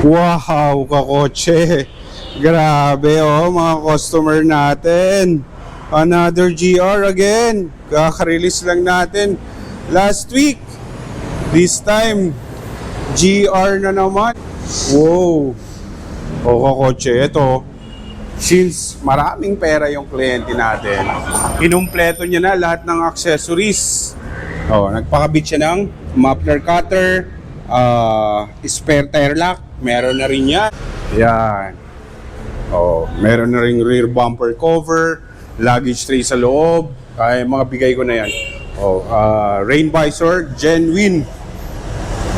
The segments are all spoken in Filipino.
Wow, kakotse. Grabe oh, mga customer natin. Another GR again. Kaka-release lang natin last week. This time, GR na naman. Wow. O kakotse, ito. Since maraming pera yung kliyente natin, inumpleto niya na lahat ng accessories. Oh, nagpakabit siya ng muffler cutter, spare tire lock, meron na rin yan. Yan. Oh, meron na rin rear bumper cover, luggage tray sa loob. Ay, mga bigay ko na yan. Oh, rain visor, genuine.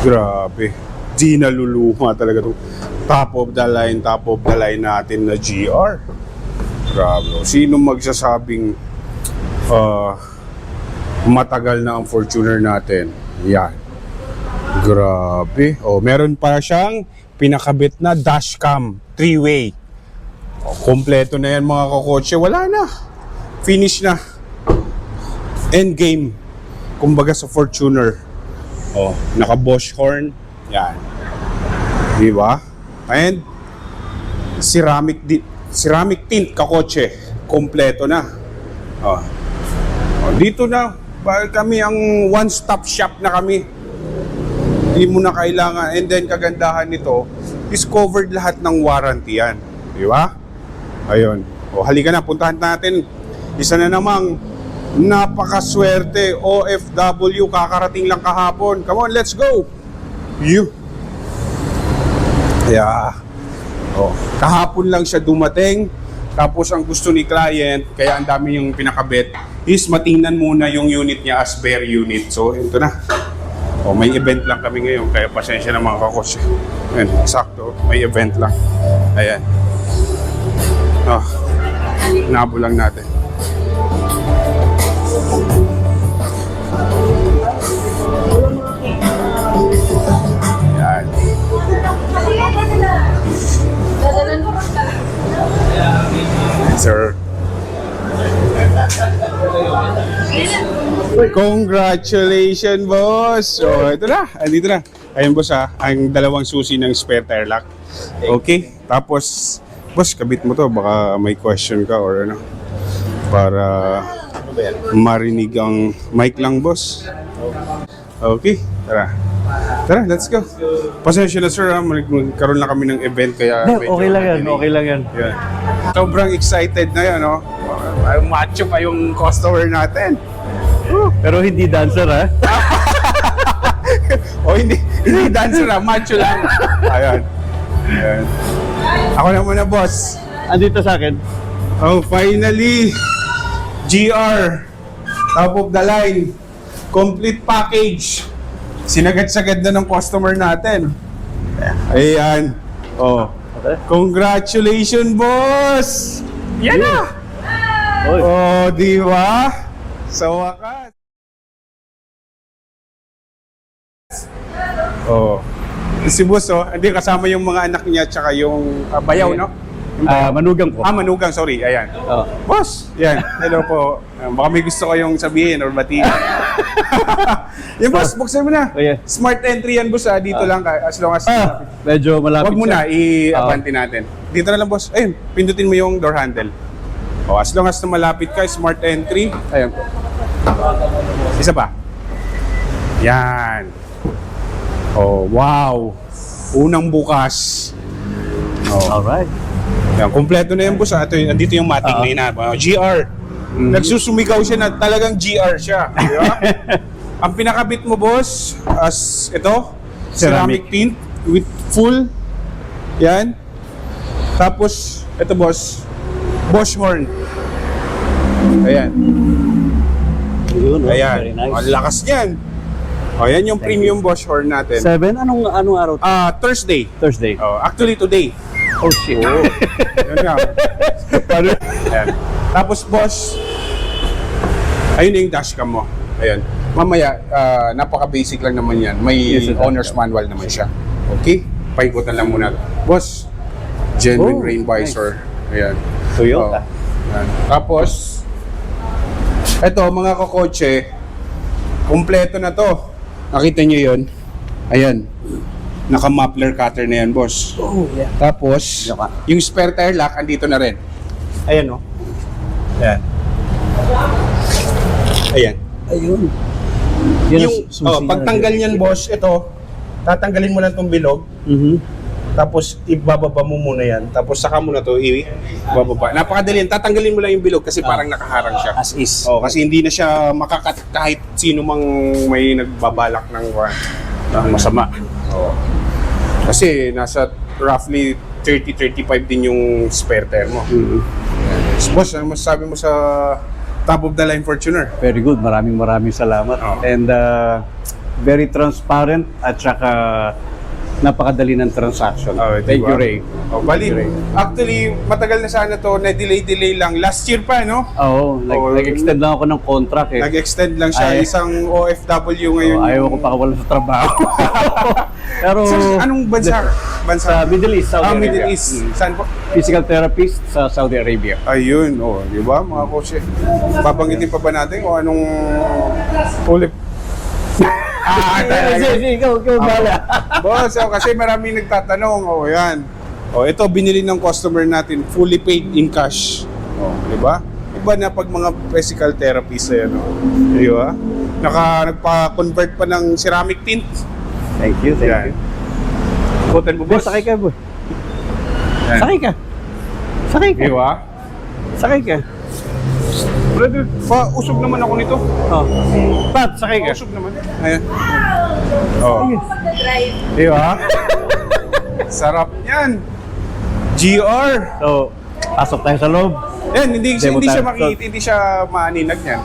Grabe. Di naluluha talaga itong top of the line natin na GR. Grabe. Sino magsasabing matagal na ang Fortuner natin? Yan. Grabe. Oh, meron pa siyang pinakabit na dashcam, 3-way. Oh, kompleto na yan mga kakotse. Wala na. Finish na. End game. Kumbaga sa Fortuner. Oh, naka Bosch horn. Yan. Di ba? And ceramic tint kakotse. Kompleto na. Oh. Oh, dito na kami ang one-stop shop na kami. Hindi mo na kailangan. And then kagandahan nito is covered lahat ng warranty yan. Di ba? Ayun. O halika na, puntahan natin. Isa na namang napakaswerte OFW, kakarating lang kahapon. Come on, let's go. You. Yeah. Oh, kahapon lang siya dumating. Tapos ang gusto ni client, kaya ang dami yung pinakabit, is matingnan muna yung unit niya as bare unit. So, ito na. Oh, may event lang kami ngayon, kaya pasensya na mga kakos. Ayan, sakto, may event lang. Ayan. Oh, nabo lang natin. Ayan. Sir. Congratulations, boss! So, ito na. Andito na. Ayun, boss, ang dalawang susi ng spare tire lock. Okay? Tapos, boss, kabit mo to. Baka may question ka or ano. Para marinig ang mic lang, boss. Okay? Tara. Tara, let's go. Pasensya na, sir. Magkaroon lang kami ng event kaya medyo okay lang yan, okay lang yan. Yan. Sobrang excited na yan, no? Macho pa yung customer natin. Pero hindi dancer, ha? O hindi dancer na, macho lang. Ayan. Ayan. Ako na muna, boss. Andito sa akin. Oh, finally, GR, top of the line, complete package. Sinagad-sagad na ng customer natin. Ayan. Oh. Okay. Congratulations, boss! Yan na! Oy. Oh, di ba? Sa wakas. Oh. Si boss, oh, hindi kasama yung mga anak niya tsaka yung bayaw, no? Yung bayaw. Manugang po. Manugang, sorry. Ayan. Oh. Boss! Yan. Hello po. Baka may gusto ko yung sabihin or batiin. Yung boss, buksan mo na. Oh, yeah. Smart entry yan, boss. Dito lang, as long as... Medyo malapit Wag mo na, siya. i-abante natin. Dito na lang, boss. Ayun, pindutin mo yung door handle. Oh, as long as na malapit ka, smart entry. Ayun po. Isa pa. Yan. Oh, wow. Unang bukas. Oh. Alright. Yan, kompleto na yan, boss. Ito, andito yung mating na yun. GR. Nagsusumigaw siya na talagang GR siya. Di ba? Ang pinakabit mo, boss, as ito, ceramic tint with full. Yan. Tapos, ito, boss, Bosch horn. Ayan. Yun, oh, Ayan. very nice. Ang lakas niyan. O, yan yung premium Bosch horn natin. 7? Anong araw? Thursday. Thursday. Oh, actually, today. Oh, shit. Oo. Yan nga. Ayan. Tapos, boss, ayun na yung dashcam mo. Ayan. Mamaya, napaka-basic lang naman yan. May Yes, owner's manual naman siya. Okay? Paikutan lang muna. Boss, genuine Oh, rain visor. Ayan. Toyota. Ayan. Tapos, eto, mga kakotse, kumpleto na to. Nakita nyo yun? Ayan. Naka-muffler cutter na yan, boss. Oh, yeah. Tapos, Saka. yung spare tire lock, andito na rin. Ayan, oh. Ayan. Ayan. Ayun. Yung, pagtanggal niyan, boss, ito, tatanggalin mo lang tong bilog, tapos ibababa mo muna yan, tapos saka mo na to ibababa. Napakadali yan. Tatanggalin mo lang yung bilog kasi parang nakaharang siya. As is. Oh, kasi hindi na siya makakat kahit sino mang may nagbabalak ng masama. Oh. Kasi nasa roughly 30-35 din yung spare tire mo. Boss, ano masasabi mo sa top of the line Fortuner? Very good. Maraming salamat. Oh. And very transparent at saka napakadali ng transaction. Thank you, Ray. Oh, bali, actually, matagal na sana to, na-delay lang. Last year pa, no? Oo, nag-extend lang ako ng contract eh. Nag-extend lang siya, isang OFW ngayon. Ayaw ko pakawala sa trabaho. Pero Sir, anong bansa? sa Middle East, Saudi Arabia. Middle East. Saan po? Physical therapist sa Saudi Arabia. Ayun, oh, di ba mga coach? Babanggitin pa ba natin kung anong ulit? Ikaw bala. Boss, kasi maraming nagtatanong, oh, yan. Oh, ito binili ng customer natin, fully paid in cash. Oh, di ba? Iba na pag mga physical therapist yan, oh. Di ba? Nagpa-convert pa ng ceramic tint. Thank you. Hotel mo, boss. Sakay ka, boy. Yan. Sakay ka. Di ba? Sakay ka. Brother, usog naman ako nito. Oh. Pat, sakay ka. Usog naman. Ayan. Oh. Di ba? Sarap yan. GR. So, pasok tayo sa loob. Yan, hindi Demo siya tayo. makikita, hindi siya maaninag niyan.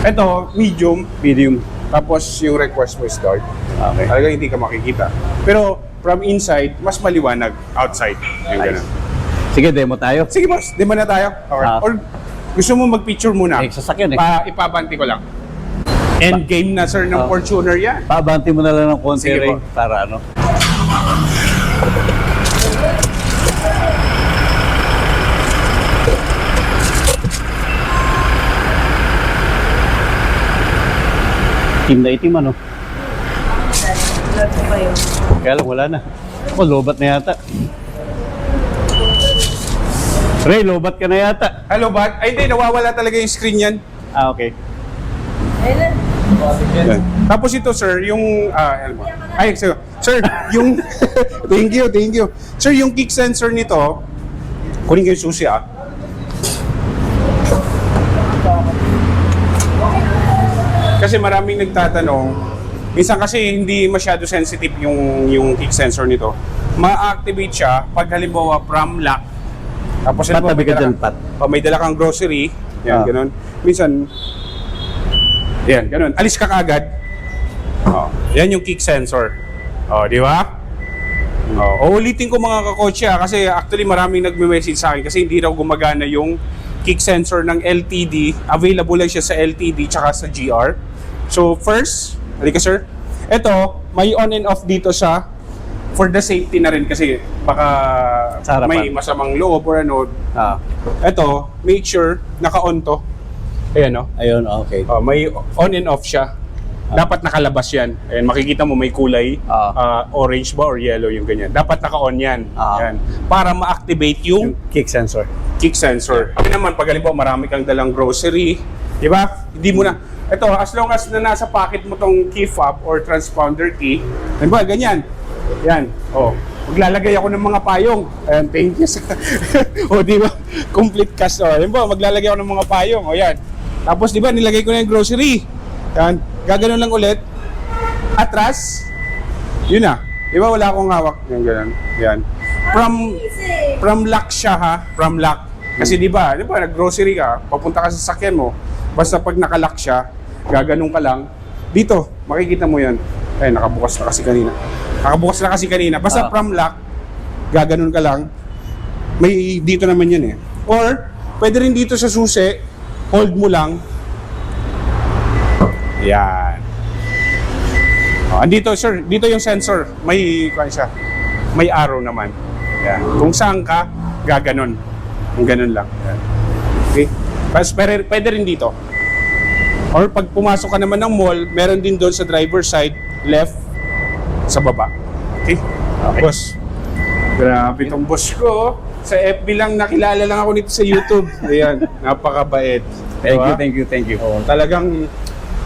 Ito, medium. Medium. Tapos yung request mo is dark. Okay. Talaga hindi ka makikita. Pero from inside, mas maliwanag. Outside. Yung Nice. ganun. Sige, demo tayo. Sige boss, di ba na tayo? Okay. Ah. Or gusto mo mag-picture muna? Sasakyan eh. Ipabanti ko lang. End game na sir ng Ah. Fortuner yan. Pabanti mo na lang ng konti, Sige Ray, po. para ano. Team na itim, ano? Kaya lang, wala na. Ako, lobat na yata. Ray, lobat ka na yata. Hello, Bat? Ay, hindi. Nawawala talaga yung screen yan. Ah, okay. Yan. Tapos ito, sir, yung... ano ba? Ay, sir, yung... thank you. Sir, yung kick sensor nito, kunin ko yung susi, Kasi maraming nagtatanong, minsan kasi hindi masyado sensitive yung kick sensor nito. Ma-activate siya pag halimbawa from lock. Tapos Pat, tabi ka dyan, Pat. may dala kang grocery, yan, ganun. Minsan, yan, ganun. Alis ka kaagad. Oh, yan yung kick sensor. Oh, di ba? Oh, ulitin ko mga kakotse kasi actually maraming nagme-message sa akin kasi hindi raw gumagana yung kick sensor ng LTD. Available lang siya sa LTD tsaka sa GR. So first, halika sir. Ito, may on and off dito siya for the safety na rin kasi baka Sa harapan. may masamang loob or ano. Ah, Ito, make sure naka-on to. Ayan, no? ayun, okay. May on and off siya. Dapat nakalabas yan. Ayan, makikita mo may kulay. Orange ba or yellow yung ganyan. Dapat naka-on yan. Ayan. Para ma-activate yung Kick sensor. kick sensor. Hindi naman, pag halimbawa marami kang dalang grocery, di ba? Hindi mo na. Ito, as long as na nasa pocket mo tong key fob or transponder key, di ba, ganyan. Yan. Oh. Maglalagay ako ng mga payong. Ayan, thank you. O, di ba? Complete cash. O, di ba? Maglalagay ako ng mga payong. O, yan. Tapos, di ba, nilagay ko na yung grocery. Yan. Gaganon lang ulit. Atras. Yun na. Di ba, wala akong hawak. Yan, ganun. Yan. From lock siya, ha? From lock. Kasi di ba, nag-grocery ka, papunta ka sa sakyan mo, basta pag nakalock siya, gaganon ka lang, dito, makikita mo yan. Ay, nakabukas na kasi kanina. Basta from lock, gaganon ka lang, may dito naman yan eh. Or, pwede rin dito sa susi, hold mo lang. Yan. Andito, sir, dito yung sensor. May, may arrow naman. Yan. Kung saan ka, gaganon. Yung ganun lang. Yan. Okay? Pwede rin dito. Or pag pumasok ka naman ng mall, meron din doon sa driver's side, left, sa baba. Okay. Boss. Grabe itong boss ko. Sa FB lang, nakilala lang ako nito sa YouTube. Ayan, napakabait. Thank you. Oh, talagang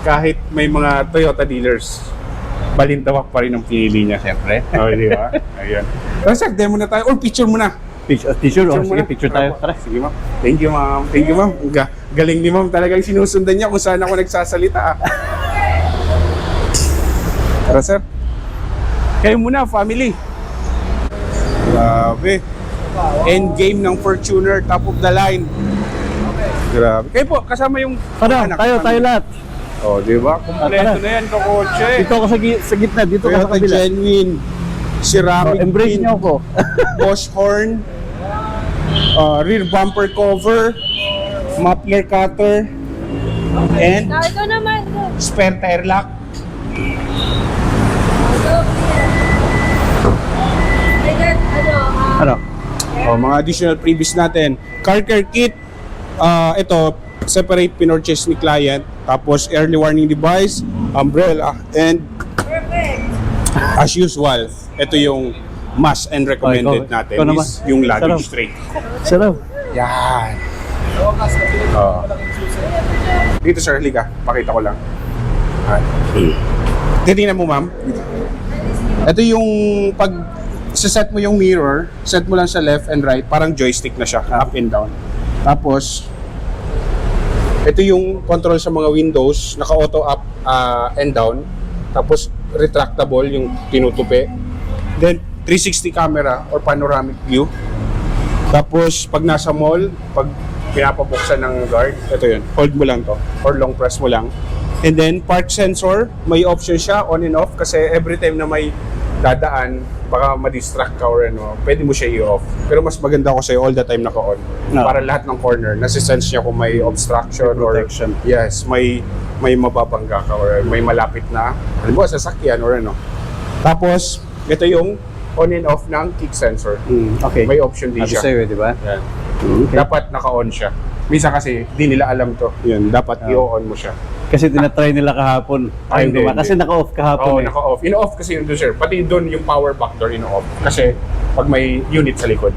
kahit may mga Toyota dealers, balintawak pa rin ang pinili niya. Siyempre. Oh, di ba? Ayan. Tara sir, demo na tayo. Or picture muna. Picture, Picture sige, muna. picture tayo. Tara. Sige ma'am. Thank you ma'am. Thank you ma'am. Galing ni ma'am. Talagang sinusundan niya kung saan ako nagsasalita. Tara sir. Kayo muna, family. Grabe. Endgame ng Fortuner, top of the line. Grabe. Kayo po, kasama yung Tara, anak, tayo family. lahat. Oh, di ba? Kompleto Tara. na yan, kakotse. Dito ako sa gitna, dito ka sa Toyota kabila. Genuine. Ceramic Embrace pin, niyo ako. Bosch horn, rear bumper cover, muffler cutter, and Ito naman. spare tire lock. Ano? Mga additional previous natin. Car care kit. Ito, separate pinorchase ni client. Tapos early warning device, umbrella, and Perfect. as usual, ito yung must and recommended ikaw natin naman. is yung luggage Sarap. tray. Sarap. Yan. Dito sir, halika. Pakita ko lang. Titingnan mo ma'am. Ito yung pag set mo yung mirror, set mo lang sa left and right, parang joystick na siya, up and down. Tapos, ito yung control sa mga windows, naka-auto up and down. Tapos, retractable yung tinutupi. Then, 360 camera or panoramic view. Tapos, pag nasa mall, pag pinapabuksan ng guard, ito yun, hold mo lang to or long press mo lang. And then, park sensor, may option siya on and off kasi every time na may dadaan, baka ma-distract ka or ano, pwede mo siya i-off. Pero mas maganda ko sa'yo all the time naka-on. No. Para lahat ng corner, nasi-sense niya kung may obstruction or Protection. yes, may mababangga ka or may malapit na, halimbawa sasakyan or ano. Tapos, ito yung on and off ng kick sensor. Okay. May option din Sabi siya. sa'yo, di ba? Yan. Okay. Dapat naka-on siya. Minsan kasi, di nila alam to. Yun, dapat i-on mo siya. Kasi tinatry nila kahapon. Ay, hindi, Kasi hindi. naka-off kahapon Oo, eh. naka-off. In-off kasi yun doon, sir. Pati doon yung power back door in-off. Kasi pag may unit sa likod.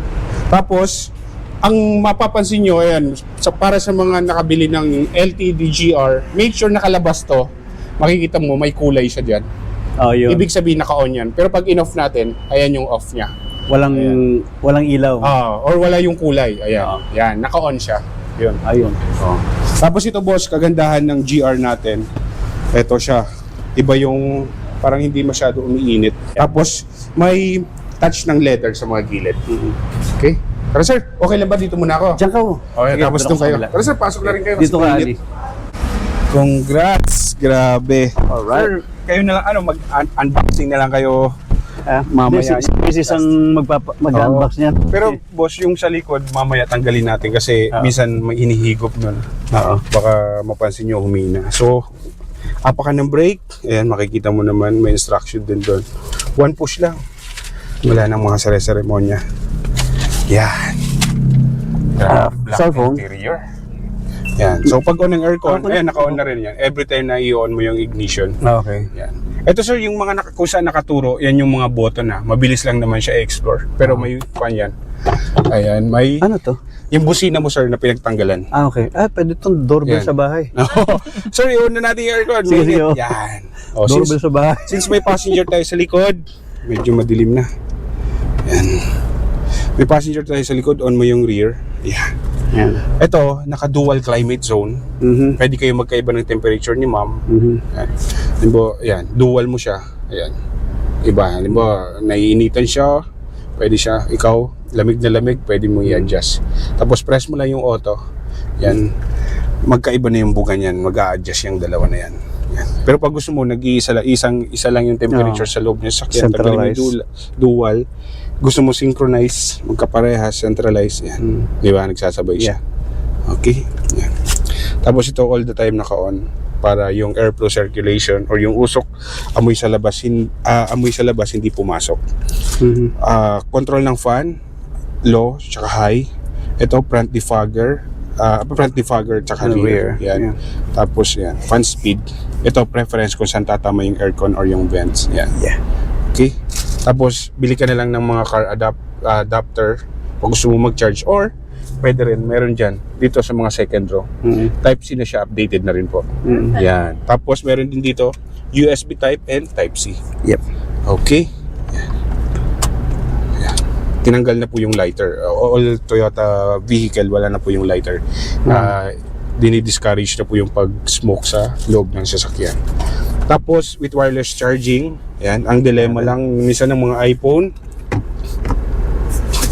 Tapos, ang mapapansin nyo, ayan, para sa mga nakabili ng LTD GR, make sure nakalabas to. Makikita mo, may kulay siya dyan. Oh, yun. Ibig sabihin naka-on yan. Pero pag in-off natin, ayan yung off niya. Walang ilaw. Or wala yung kulay. Ayan. Yan, naka-on siya. Yun. Ayun. Tapos ito boss, kagandahan ng GR natin. Ito siya. Iba yung parang hindi masyado umiinit. Tapos may touch ng leather sa mga gilid. Okay? Tara sir, okay lang ba dito muna ako? Diyan ka mo. Okay, Sige, tapos dito doon ka sa kayo. kabila. Tara sir, pasok na rin kayo. Dito ka, Mas Ali. mainit. Congrats! Grabe. Alright. Sir, kayo na lang, mag-unboxing na lang kayo. Mamaya. This is ang mag-unbox niyan. Pero boss, yung sa likod, mamaya tanggalin natin kasi minsan may hinihigop nun. Baka mapansin nyo humina. So, apa ka ng brake. Ayan, makikita mo naman, may instruction din doon. One push lang. Wala nang mga sere-seremonya. Yan. Black Cellphone. interior. Yan. So, pag on ng aircon, ayan, naka-on na rin yan. Every time na i-on mo yung ignition. Okay. Yan. Ito sir, yung mga kung saan nakaturo, yan yung mga button na. Mabilis lang naman siya i-explore. Pero may pan yan. Ayan, may... Ano to? Yung busina mo sir na pinagtanggalan. Okay. Pwede itong doorbell Yan. sa bahay. Sir, i-on na natin yung aircon. Sige, sige, oh. Yan. Doorbell sa bahay. Since may passenger tayo sa likod, medyo madilim na. Yan. May passenger tayo sa likod, on mo yung rear. Yan. Yan. Ito, naka-dual climate zone. Pwede kayo magkaiba ng temperature ni ma'am. Yan. Halimbawa, yan, dual mo siya. Ayan. Iba, halimbawa, naiinitan siya, pwede siya, ikaw, lamig na lamig, pwede mo i-adjust. Tapos press mo lang yung auto. Yan. Magkaiba na yung buga niyan, mag-a-adjust yung dalawa na yan. Yan. Pero pag gusto mo, nag-iisa lang, isa lang yung temperature sa loob niya sakyan. Tagalin mo yung dual. Gusto mo synchronize, magkaparehas, centralize. Yan. Di ba? Nagsasabay siya. Okay. Yan. Tapos ito all the time naka-on para yung airflow circulation or yung usok amoy sa labas hindi pumasok. Control ng fan, low tsaka high. Ito front defogger tsaka rear. Yan. Tapos yan, fan speed. Ito preference kung saan tatama yung aircon or yung vents. Yan. Okay. Tapos, bili ka na lang ng mga car adapter kung gusto mo mag-charge, or pwede rin, meron dyan dito sa mga second row. Type-C na siya, updated na rin po. Yan. Tapos meron din dito USB type and Type-C. Yep. Okay. Yan. Tinanggal na po yung lighter. All Toyota vehicle, wala na po yung lighter. Dinidiscourage na po yung pag-smoke sa loob ng sasakyan. Tapos with wireless charging, yan, ang dilemma lang minsan ng mga iPhone,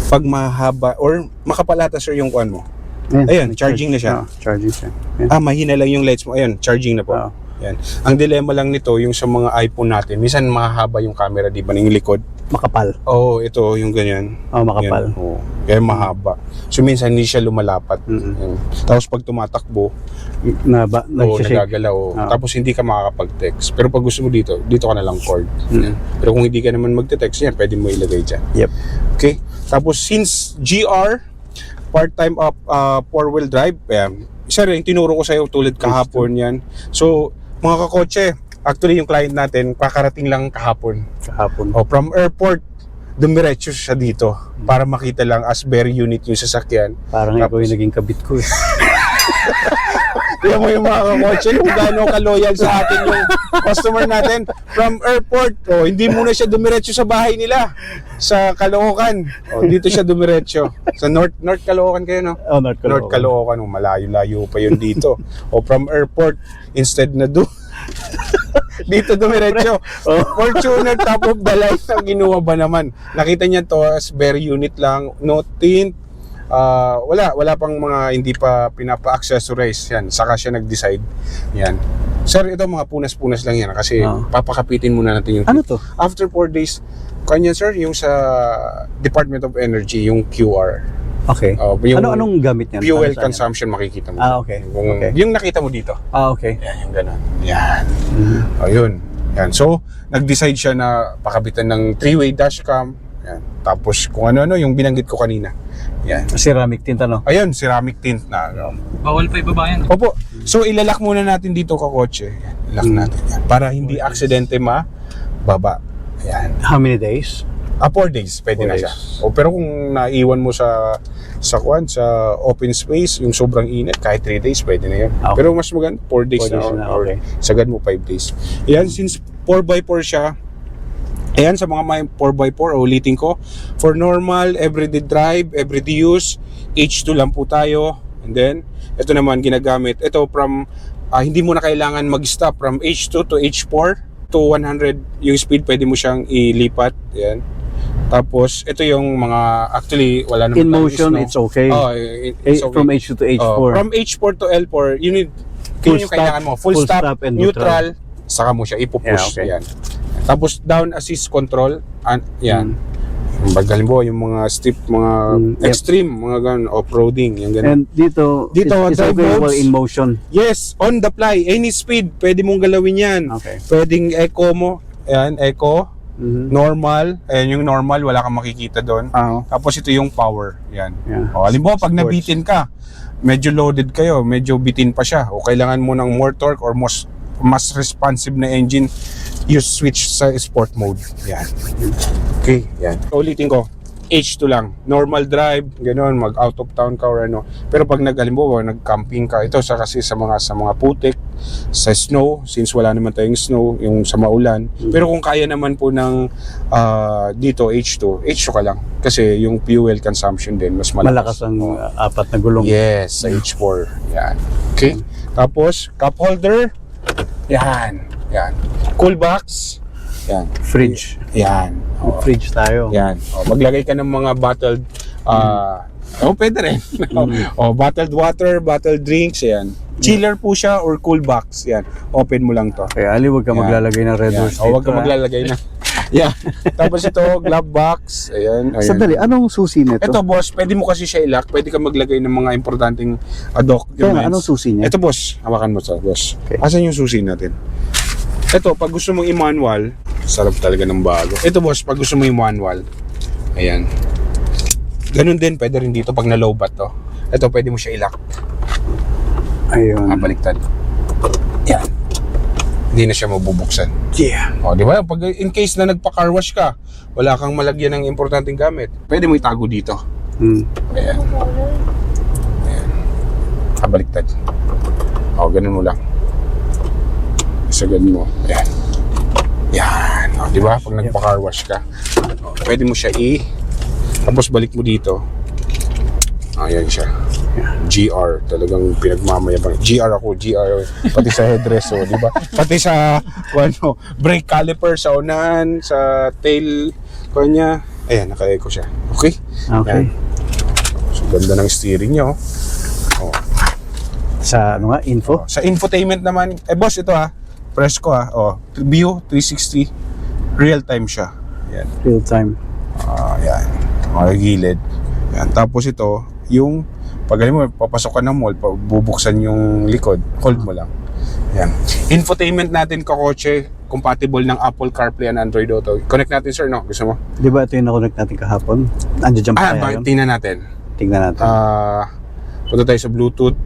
pag mahaba or makapalata sir yung kuan mo. Ayan, charging na siya. Charging siya. Mahina lang yung lights mo. Ayun, charging na po. Yan. Ang dilemma lang nito, yung sa mga iPhone natin, minsan mahaba yung camera, di ba, ng likod. Makapal. Ito, yung ganyan. Makapal. Yan, kaya mahaba. So, minsan hindi siya lumalapat. Yan. Tapos, pag tumatakbo, nagagalaw. Tapos, hindi ka makakapag-text. Pero pag gusto mo dito ka na lang cord. Pero kung hindi ka naman magte-text, yan, pwede mo ilagay dyan. Yep. Okay? Tapos, since GR, part-time four-wheel drive, isa rin, tinuro ko sa'yo tulad kahapon yan. So, mga kakotse, actually yung client natin, kakarating lang kahapon. From airport, dumiretso siya dito para makita lang as bare unit yung sasakyan. Parang ikaw yung naging kabit ko. Tignan mo yung mga kakotse kung gaano ka-loyal sa atin yung customer natin. From airport, hindi muna siya dumiretso sa bahay nila sa Caloocan. Dito siya dumiretso. Sa North Caloocan kayo, no? North Caloocan. Malayo-layo pa yun dito. From airport, instead na dito dumiretso. Fortuner, top of the line ang ginuha ba naman? Nakita niya to as bare unit lang, no tint. Wala pang mga hindi pa pinapa-accessorize yan. Saka siya nag-decide. Yan. Sir, ito mga punas-punas lang yan kasi papakapitin muna natin yung ano to? After 4 days, kanya sir, yung sa Department of Energy, yung QR. Okay. Anong gamit niyan? Fuel consumption makikita mo. Okay. Yung nakita mo dito. Okay. Yan, yung ganun. Yan. Ayun. Yan. So, nag-decide siya na pakabitan ng 3-way dashcam. Yan. Tapos kung ano-ano yung binanggit ko kanina. Yan. Ceramic tint ano? Ayun, ceramic tint na. Bawal pa ibaba yan. Opo. So, ilalak muna natin dito kakotse. Yan. Ilak natin yan. Para hindi aksidente mababa. Yan. How many days? 4 days, pwede 4 na days. siya. Pero kung naiwan mo sa open space, yung sobrang init, kahit 3 days, pwede na yan. Okay. Pero mas maganda, 4 days 4 days na, okay. Sagad mo 5 days. Yan, since 4x4 siya, ayan, sa mga may 4x4, ulitin ko, for normal, everyday drive, everyday use, H2 lang po tayo. And then, ito naman ginagamit. Ito from, hindi mo na kailangan mag-stop from H2 to H4 to 100 yung speed, pwede mo siyang ilipat. Yan. Tapos, ito yung mga, actually, wala naman In motion, it's okay. It's okay. From H2 to H4. From H4 to L4, you need, Full yung kailangan mo, full stop and neutral, saka mo siya ipupush. Yeah, okay. Yan. Tapos, down assist control, yan. Halimbawa, yung mga steep, mga extreme, mga ganun, off-roading, yung ganun. And dito it's available modes, in motion. Yes, on the fly, any speed, pwede mong galawin yan. Okay. Pwedeng eco mo, ayan, eco, normal, ayan yung normal, wala kang makikita doon. Tapos ito yung power, yan. Yeah. Halimbawa, pag Sports. nabitin ka, medyo loaded kayo, medyo bitin pa siya, o kailangan mo ng more torque or mas responsive na engine, you switch sa sport mode. Yan. Okay, yan. Ulitin ko, H2 lang. Normal drive, ganoon, mag out of town ka or ano. Pero pag halimbawa, nag-camping ka, ito kasi sa mga putik, sa snow, since wala naman tayong snow, yung sa maulan. Pero kung kaya naman po ng dito, H2 ka lang. Kasi yung fuel consumption din, mas malakas. Malakas ang 4 na gulong. Yes, sa H4. Yan. Okay. Tapos, cup holder. Yan. Yan. Cool box. Yan. Fridge. Yan. Fridge tayo. Yan. Maglagay ka ng mga bottled pwede rin. Bottled water, bottled drinks, yan. Chiller po siya or cool box. Yan. Open mo lang to. Kaya Ali, huwag ka maglalagay ng Red Horse. Huwag ka maglalagay na. Yeah. Tapos ito, glove box. Ayan. Sandali, anong susi nito? Ito boss, pwede mo kasi siya ilak. Pwede ka maglagay ng mga importanteng documents. Anong susi niya? Ito boss, hawakan mo sa boss. Okay. Asan yung susi natin? Ito, pag gusto mong i-manual, sarap talaga ng bago. Ito boss, pag gusto mong i-manual, ayan. Ganun din, pwede rin dito pag na-lowbat to. Ito, pwede mo siya ilak. Ayun. Baliktad. Yan. Hindi na siya mabubuksan. Yeah. O, di ba? Pag in case na nagpa-car wash ka, wala kang malagyan ng importanteng gamit, pwede mo itago dito. Ayan. Ayan. Kabaliktad. O, ganun mo lang. Isagad mo. Ayan. Yan. O, di ba? Pag nagpa-car wash ka, o, pwede mo siya tapos balik mo dito. Ayan siya. GR, talagang pinagmamayabang. GR ako, GR. Pati sa headrest, di ba? Pati sa brake caliper sa unahan, sa tail kanya. Ayan, naka-eco siya. Okay? Okay. Ayan. So, ganda ng steering niya, oh. Sa ano nga, info? Sa infotainment naman, boss, ito press ko view 360, real time siya. Ayan. Real time. Ayan. Mga gilid. Ayan. Tapos ito, yung pag mo, papasok ka ng mall, bubuksan yung likod, hold mo lang. Yan. Infotainment natin kakotse, compatible ng Apple CarPlay and Android Auto. Connect natin, sir, no? Gusto mo? Di ba ito yung na-connect natin kahapon? Andiyan pa kaya yun? Tingnan natin. Tingnan natin. Punta tayo sa Bluetooth.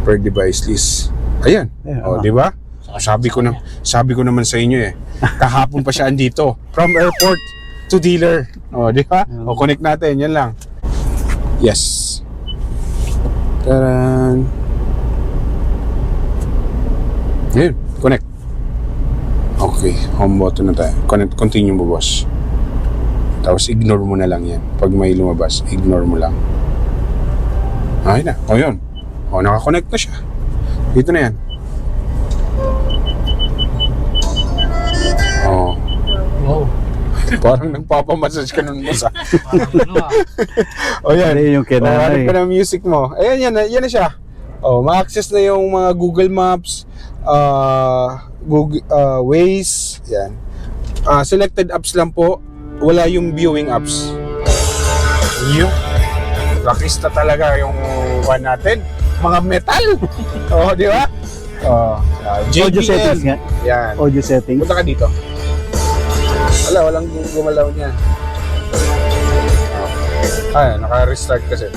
Per device list. Ayan. Di ba? Sabi ko naman sa inyo kahapon pa siya andito. From airport to dealer. Di ba? Connect natin, yan lang. Yes. Taran. Yun, connect. Okay, home button na tayo. Connect, continue mo, boss. Tapos ignore mo na lang yan. Pag may lumabas, ignore mo lang. Ay na, yun. Naka-connect na siya. Dito na yan. Wow. Parang nagpapamassage ka nun, boss. Yan. Yung Hanap ka ng music mo. Ayan, yan na siya. Ma-access na yung mga Google Maps, Google Waze, yan. Selected apps lang po. Wala yung viewing apps. Yung rockista talaga yung one natin. Mga metal. Di ba? JBL. Audio settings nga. Yan. Audio settings. Punta ka dito. Walang gumalaw niya. Naka-restart kasi.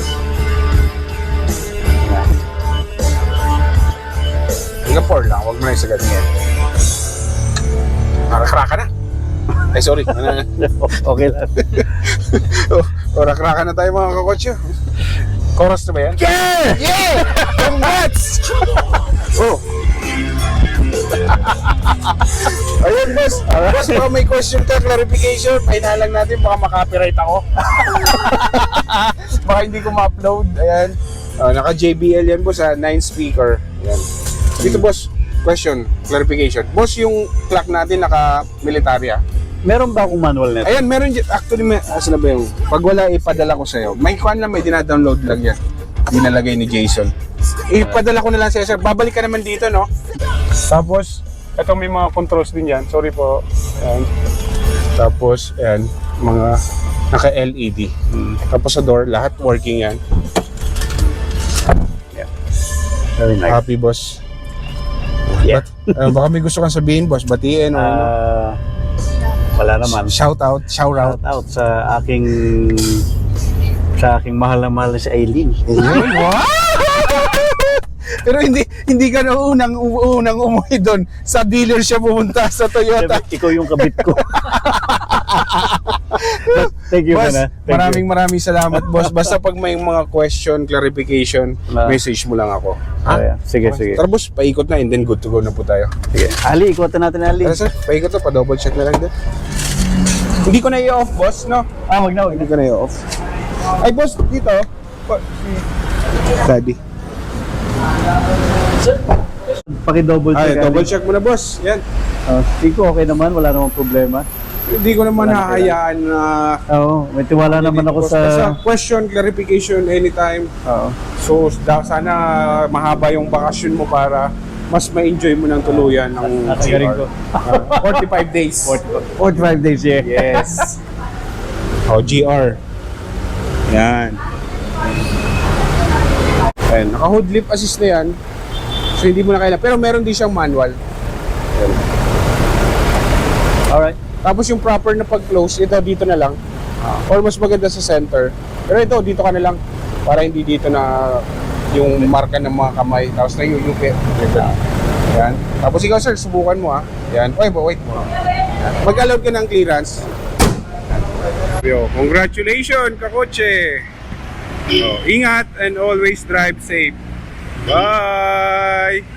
Singapore lang, huwag mo na isagad niya. Nakakraka na. Ay, sorry. Okay lang. Nakakraka na tayo mga kakotse. Chorus na ba yan? Yeah! Congrats! Ayun, boss. Boss, baka may question ka, clarification. Painalang natin, baka makapiright ako. Baka hindi ko ma-upload. Ayan. Naka JBL yan, boss, 9 speaker. Ayan. Dito, boss, question, clarification. Boss, yung clock natin naka-military. Meron ba akong manual net? Ayan, meron. Actually, asa na ba yung? Pag wala, ipadala ko sa'yo. May kuhan lang, may dinadownload lang yan. Dinalagay ni Jason. Ipadala ko na lang sa'yo, sir. Babalik ka naman dito, no? Tapos, ito may mga controls din yan. Sorry po. Ayan. Tapos, ayan, mga naka-LED. Tapos sa door, lahat working yan. Yeah. Very nice. Happy, boss. Yeah. Baka may gusto kang sabihin, boss. Batiin o ano? Wala naman. Shout out. Shout out sa aking mahal na mahal na si Aileen. Wow! Pero hindi ka na unang umuwi doon. Sa dealer siya pumunta sa Toyota. Ikaw yung kabit ko. Thank you, boss, man. maraming salamat, boss. Basta pag may mga question, clarification, message mo lang ako. Yeah. Sige. Tara, boss, paikot na and then good to go na po tayo. Sige. Ali, ikutan natin, Ali. Tara, sir, paikot na, pa-double check na lang din. Hindi ko na i-off, boss, no? Wag na. Hindi ko na i-off. Ay, boss, dito. Daddy. Paki-double check. Ay, double check mo na, boss. Yan. Iko, okay naman. Wala namang problema. Hindi ko naman hahayaan na... Oo, may tiwala naman ako sa... Basta question, clarification, anytime. Oo. So, sana mahaba yung bakasyon mo para mas ma-enjoy mo ng tuluyan ng Natagaling GR. ko. 45 days. 45 days, yeah. Yes. GR. Yan. Ayan, naka-hood lip assist na yan. So, hindi mo na kailangan. Pero meron din siyang manual. Ayan. Alright. Tapos yung proper na pag-close, ito dito na lang. Or mas maganda sa center. Pero ito, dito ka na lang. Para hindi dito na yung marka ng mga kamay. Tapos na yung Yan. Tapos ikaw sir, subukan mo Yan. Oy, wait mo. Mag-allowed ka ng clearance. Yo, congratulations, kakotse. Ingat and always drive safe. Bye!